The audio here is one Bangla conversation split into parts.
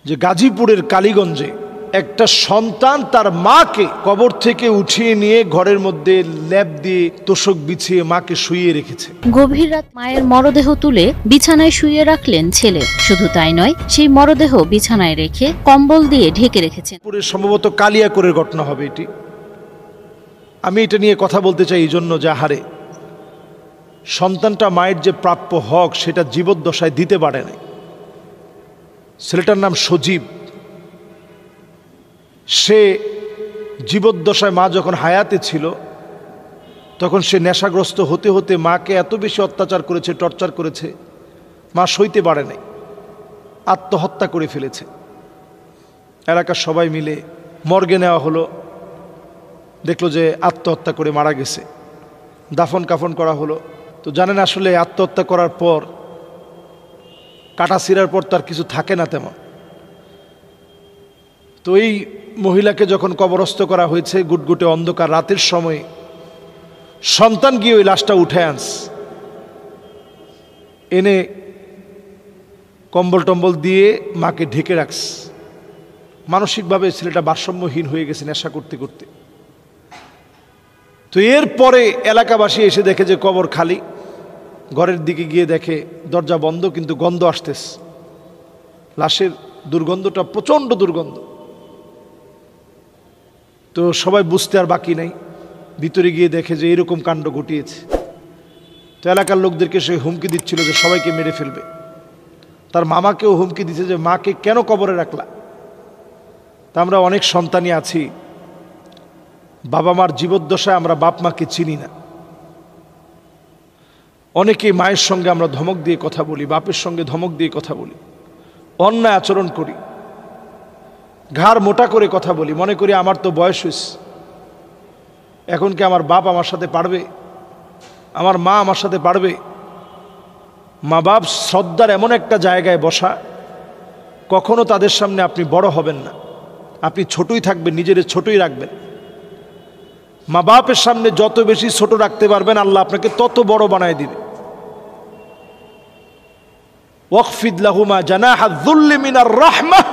যে গাজীপুরের কালীগঞ্জে একটা সন্তান তার মাকে কবর থেকে উঠিয়ে নিয়ে ঘরের মধ্যে লেপ দিয়ে তোশক বিছিয়ে মাকে শুইয়ে রেখেছে। গভীর রাত মায়ের মরদেহ তুলে বিছানায় শুইয়ে রাখলেন ছেলে। শুধু তাই নয়, সেই মরদেহ বিছানায় রেখে কম্বল দিয়ে ঢেকে রেখেছেন। সম্ভবত কালিয়াকৈরের ঘটনা হবে এটি। আমি এটা নিয়ে কথা বলতে চাই এই জন্য, যে হারে সন্তানটা মায়ের যে প্রাপ্য হক সেটা জীবদ্দশায় দিতে পারে না। ছেলেটার নাম সজীব। সে জীবদ্দশায় মা যখন হায়াতে ছিল তখন সে নেশাগ্রস্ত হতে হতে মাকে এত বেশি অত্যাচার করেছে, টর্চার করেছে, মা সইতে পারে নাই, আত্মহত্যা করে ফেলেছে। এলাকার সবাই মিলে মর্গে নেওয়া হলো, দেখলো যে আত্মহত্যা করে মারা গেছে। দাফন কাফন করা হলো। তো জানেন আসলে আত্মহত্যা করার পর, কাটা ছিঁড়ার পর তার কিছু থাকে না তেমন। তো এই মহিলাকে যখন কবরস্থ করা হয়েছে গুটগুটে অন্ধকার রাতের সময়, সন্তান গিয়ে ওই লাশটা উঠে আনছে, এনে কম্বল টম্বল দিয়ে মাকে ঢেকে রাখছে। মানসিকভাবে ছেলেটা ভারসাম্যহীন হয়ে গেছে নেশা করতে করতে। তো এরপরে এলাকাবাসী এসে দেখে যে কবর খালি। ঘরের দিকে গিয়ে দেখে দরজা বন্ধ, কিন্তু গন্ধ আসতেছে। লাশের দুর্গন্ধটা প্রচণ্ড দুর্গন্ধ। তো সবাই বুঝতে আর বাকি নাই, ভিতরে গিয়ে দেখে যে এরকম কাণ্ড ঘটিয়েছে। তো এলাকার লোকদেরকে সে হুমকি দিচ্ছিল যে সবাইকে মেরে ফেলবে। তার মামাকেও হুমকি দিচ্ছে যে মাকে কেন কবরে রাখলা। তা আমরা অনেক সন্তানই আছি, বাবা মার জীবদ্দশায় আমরা বাপ মাকে চিনি না। অনেকেই মায়ের সঙ্গে আমরা ধমক দিয়ে কথা বলি, বাপের সঙ্গে ধমক দিয়ে কথা বলি, অন্যায় আচরণ করি, ঘাড় মোটা করে কথা বলি, মনে করি আমার তো বয়স হয়েছে, এখন কি আমার বাপ আমার সাথে পারবে, আমার মা আমার সাথে পারবে। মা বাপ শ্রদ্ধার এমন একটা জায়গায় বসা, কখনো তাদের সামনে আপনি বড় হবেন না, আপনি ছোটই থাকবেন, নিজের ছোটই রাখবেন। মা বাপের সামনে যত বেশি ছোট রাখতে পারবেন আল্লাহ আপনাকে তত বড় বানায় দিবে। ওয়াকফিদ লাহুমা জানাহা যুল্লি মিনার রাহমাহ,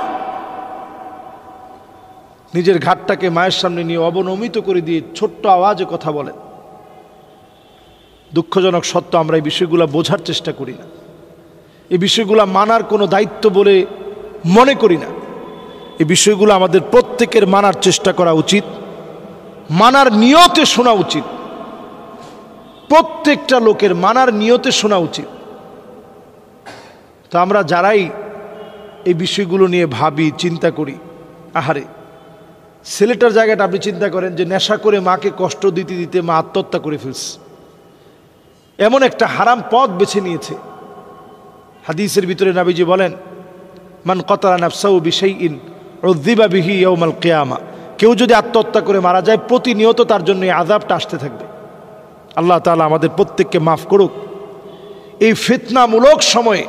নিজের ঘাটটাকে মায়ের সামনে নিয়ে অবনমিত করে দিয়ে ছোট্ট আওয়াজে কথা বলেন। দুঃখজনক সত্য, আমরা এই বিষয়গুলো বোঝার চেষ্টা করি না, এই বিষয়গুলো মানার কোনো দায়িত্ব বলে মনে করি না। এই বিষয়গুলো আমাদের প্রত্যেকের মানার চেষ্টা করা উচিত, মানার নিয়তে শোনা উচিত, প্রত্যেকটা লোকের মানার নিয়তে শোনা উচিত। তো আমরা যারাই এই বিষয়গুলো নিয়ে ভাবি, চিন্তা করি, আহারে ছেলেটার জায়গাটা আপনি চিন্তা করেন যে নেশা করে মাকে কষ্ট দিতে দিতে মা আত্মহত্যা করে ফেলছে, এমন একটা হারাম পথ বেছে নিয়েছে। হাদিসের ভিতরে নবীজি বলেন, মান কতালা নাফসাহু বিশাইইন উযযিবা বিহি ইয়াউমাল কিয়ামা, কেউ যদি আত্মহত্যা করে মারা যায় প্রতিনিয়ত তার জন্য এই আযাবটা আসতে থাকবে। আল্লাহ তাআলা আমাদের প্রত্যেককে মাফ করুক। এই ফিতনামূলক সময়ে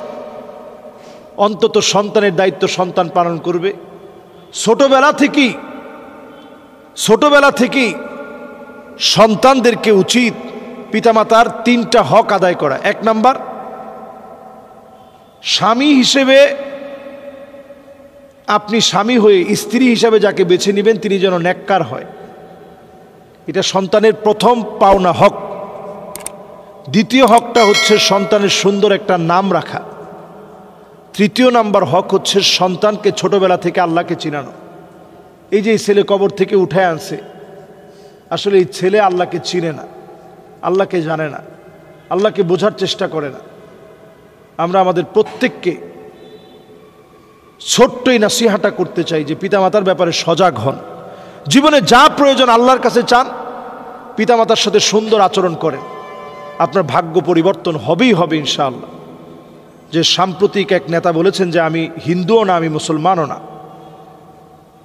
অন্তত সন্তানের দায়িত্ব সন্তান পালন করবে। ছোটবেলা থেকেই সন্তানদেরকে উচিত পিতামাতার 3টা হক আদায় করা। 1 নাম্বার, স্বামী হিসেবে আপনি স্বামী হয়ে স্ত্রী হিসাবে যাকে বেছে নেবেন তিনি যেন নেককার হয়, এটা সন্তানের প্রথম পাওনা হক। দ্বিতীয় হকটা হচ্ছে সন্তানের সুন্দর একটা নাম রাখা। তৃতীয় নাম্বার হক হচ্ছে সন্তানকে ছোটবেলা থেকে আল্লাহকে চিনানো। এই যে এই ছেলে কবর থেকে উঠে আনছে, আসলে এই ছেলে আল্লাহকে চিনে না, আল্লাহকে জানে না, আল্লাহকে বোঝার চেষ্টা করে না। আমরা আমাদের প্রত্যেককে ছোট্টই নাসিহাটা করতে চাই যে পিতামাতার ব্যাপারে সজাগ হন। জীবনে যা প্রয়োজন আল্লাহর কাছে চান, পিতামাতার সাথে সুন্দর আচরণ করেন, আপনার ভাগ্য পরিবর্তন হবেই হবে ইনশাআল্লাহ। যে সাম্প্রতিক এক নেতা বলেছেন যে আমি হিন্দুও না, আমি মুসলমানও না।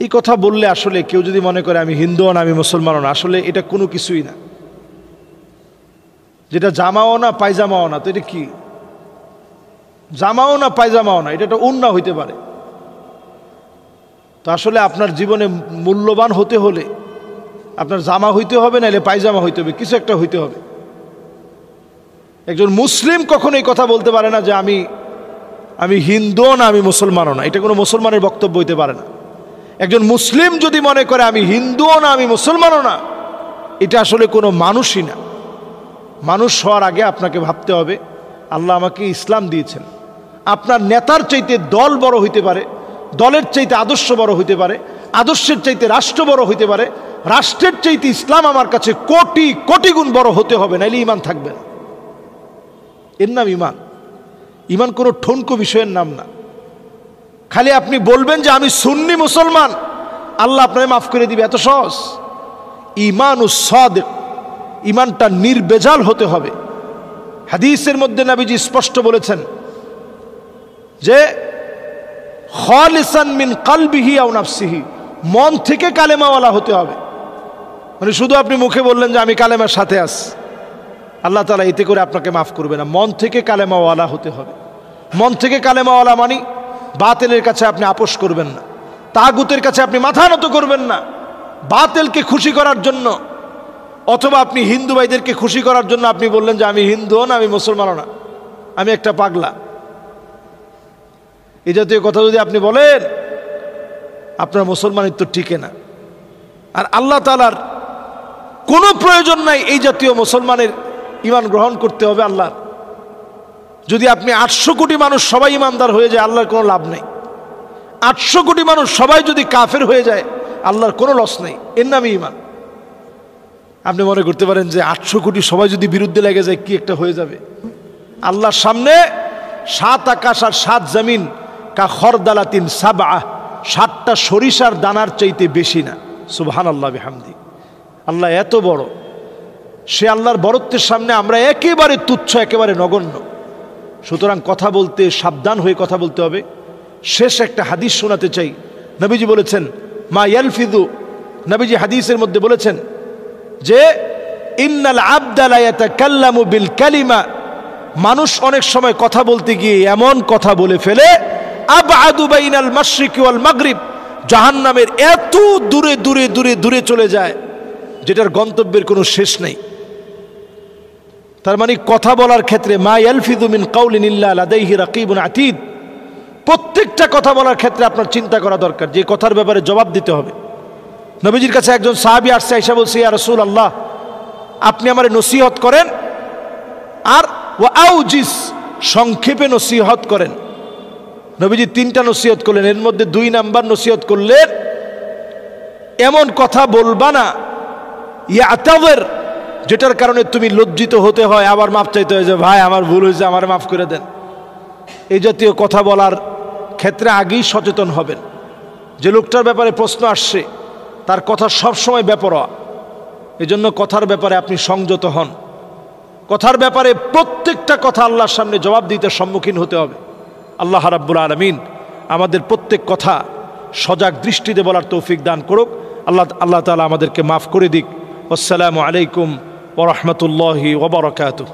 এই কথা বললে আসলে কেউ যদি মনে করে আমি হিন্দুও না, আমি মুসলমানও না, আসলে এটা কোনো কিছুই না। যেটা জামাও না পায়জামাও না, তো এটা কি? জামাও না পায়জামাও না, এটা একটা উন্না হইতে পারে। তো আসলে আপনার জীবনে মূল্যবান হতে হলে আপনার জামা হইতে হবে, নাহলে পায়জামা হইতে হবে, কিছু একটা হইতে হবে। একজন মুসলিম কখনো এই কথা বলতে পারে না যে আমি আমি হিন্দুও না আমি মুসলমানও না, এটা কোনো মুসলমানের বক্তব্য হইতে পারে না। একজন মুসলিম যদি মনে করে আমি হিন্দুও না আমি মুসলমানও না, এটা আসলে কোনো মানুষই না। মানুষ হওয়ার আগে আপনাকে ভাবতে হবে আল্লাহ আমাকে ইসলাম দিয়েছেন। আপনার নেতার চাইতে দল বড় হইতে পারে, দলের চাইতে আদর্শ বড় হইতে পারে, আদর্শের চাইতে রাষ্ট্র বড় হইতে পারে, রাষ্ট্রের চাইতে ইসলাম আমার কাছে কোটি কোটি গুণ বড় হতে হবে, নাইলে ইমান থাকবে না। এর নাম ইমান। ইমান কোনো ঠনকো বিষয়ের নাম না। খালি আপনি বলবেন যে আমি সুন্নি মুসলমান, আল্লাহ আপনাকে মাফ করে দিবে, এত সহজ? ঈমানুস সাদিক, ইমানটা নির্বেজাল হতে হবে। হাদিসের মধ্যে নবীজি স্পষ্ট বলেছেন যে খালিসান মিন কলবিহি আও নাফসিহি, মন থেকে কালেমাওয়ালা হতে হবে। মানে শুধু আপনি মুখে বললেন যে আমি কালেমার সাথে আছি, আল্লাহ তাআলা এতে করে আপনাকে মাফ করবে না। মন থেকে কালেমাওয়ালা হতে হবে। মন থেকে কালেমাওয়ালা মানে বাতিলের কাছে আপনি আপোষ করবেন না, তাগুতের কাছে আপনি মাথা নত করবেন না, বাতিলকে খুশি করার জন্য অথবা আপনি হিন্দু ভাইদেরকে খুশি করার জন্য আপনি বললেন যে আমি হিন্দুও না আমি মুসলমানও না, আমি একটা পাগলা। এই জাতীয় কথা যদি আপনি বলেন, আপনার মুসলমানিত্ব টিকে না। আর আল্লাহ তাআলার কোনো প্রয়োজন নাই এই জাতীয় মুসলমানের ঈমান গ্রহণ করতে হবে আল্লাহর। যদি আপনি 800 কোটি মানুষ সবাই ঈমানদার হয়ে যায়, আল্লাহর কোনো লাভ নেই। 800 কোটি মানুষ সবাই যদি কাফের হয়ে যায়, আল্লাহর কোনো লস নেই। এর নামই ঈমান। আপনি মনে করতে পারেন যে 800 কোটি সবাই যদি বিরুদ্ধে লেগে যায় কি একটা হয়ে যাবে। আল্লাহর সামনে 7 আকাশ আর 7 জমিন কা খরদালাতিন সাবআ, 7টা সরিষার দানার চাইতে বেশি না। সুবহানাল্লাহ বিহামদি। আল্লাহ এত বড়, সে আল্লাহর বড়ত্বের সামনে আমরা একেবারে তুচ্ছ, একেবারে নগণ্য। সুতরাং কথা বলতে সাবধান হয়ে কথা বলতে হবে। শেষ একটা হাদিস শোনাতে চাই। নবীজি বলেছেন মা ইয়ালফিযু, নবীজি হাদিসের মধ্যে বলেছেন যে ইন্নাল আবদা লা ইয়াতাকাল্লামু বিল কালিমা, মানুষ অনেক সময় কথা বলতে গিয়ে এমন কথা বলে ফেলে আবআদু বাইনাল মাশরিকি ওয়াল মাগরিব, জাহান্নামের এত দূরে দূরে দূরে দূরে চলে যায় যেটার গন্তব্যের কোনো শেষ নেই। তার মানে কথা বলার ক্ষেত্রে মা ইয়ালফিযু মিন কাউলিন ইল্লা লাদাইহি রাকিবুন আতীদ, প্রত্যেকটা কথা বলার ক্ষেত্রে আপনার চিন্তা করা দরকার যে কথার ব্যাপারে জবাব দিতে হবে। নবীজির কাছে একজন সাহাবী আসছে, আয়েশা বলছে ইয়া রাসূলুল্লাহ আপনি আমারে নসিহত করেন, আর ওয়া আউজিস সংক্ষেপে নসিহত করেন। নবীজি 3টা নসিহত করলেন, এর মধ্যে 2 নাম্বার নসিহত করলেন এমন কথা বলবা না ইয়াতাযির, যেটার কারণে তুমি লজ্জিত হতে হয়, আবার মাপ চাইতে হয় যে ভাই আমার ভুল হয়েছে আমার মাফ করে দেন। এই জাতীয় কথা বলার ক্ষেত্রে আগেই সচেতন হবেন। যে লোকটার ব্যাপারে প্রশ্ন আসছে তার কথা সবসময় বেপরোয়া, এজন্য কথার ব্যাপারে আপনি সংযত হন। কথার ব্যাপারে প্রত্যেকটা কথা আল্লাহর সামনে জবাব দিতে সম্মুখীন হতে হবে। আল্লাহ রাব্বুল আলামিন আমাদের প্রত্যেক কথা সজাগ দৃষ্টিতে বলার তৌফিক দান করুক। আল্লাহ তাআলা আমাদেরকে মাফ করে দিক। আসসালামু আলাইকুম ওয়া রাহমাতুল্লাহি ওয়া বারাকাতুহু।